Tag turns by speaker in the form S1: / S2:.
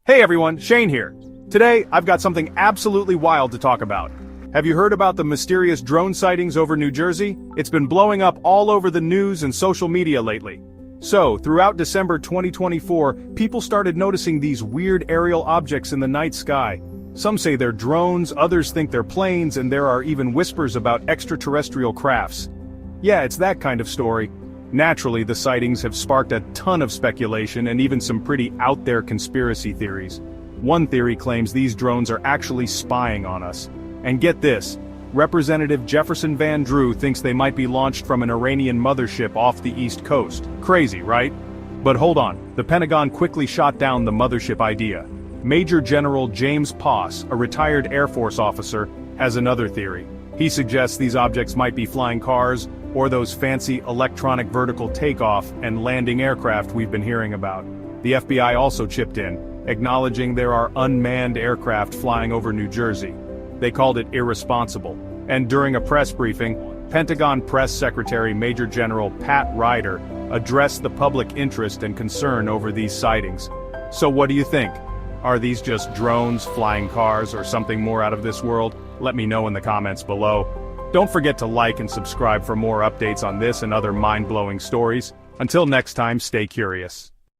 S1: Hey everyone, Shane here. Today, I've got something absolutely wild to talk about. Have you heard about the mysterious drone sightings over New Jersey? It's been blowing up all over the news and social media lately. So, throughout December 2024, people started noticing these weird aerial objects in the night sky. Some say they're drones, others think they're planes, and there are even whispers about extraterrestrial crafts. Yeah, it's that kind of story. Naturally, the sightings have sparked a ton of speculation and even some pretty out-there conspiracy theories. One theory claims these drones are actually spying on us. And get this, Representative Jefferson Van Drew thinks they might be launched from an Iranian mothership off the East Coast. Crazy, right? But hold on, the Pentagon quickly shot down the mothership idea. Major General James Poss, a retired Air Force officer, has another theory. He suggests these objects might be flying cars, or those fancy electronic vertical takeoff and landing aircraft we've been hearing about. The FBI also chipped in, acknowledging there are unmanned aircraft flying over New Jersey. They called it irresponsible. And during a press briefing, Pentagon Press Secretary Major General Pat Ryder addressed the public interest and concern over these sightings. So what do you think? Are these just drones, flying cars, or something more out of this world? Let me know in the comments below. Don't forget to like and subscribe for more updates on this and other mind-blowing stories. Until next time, stay curious.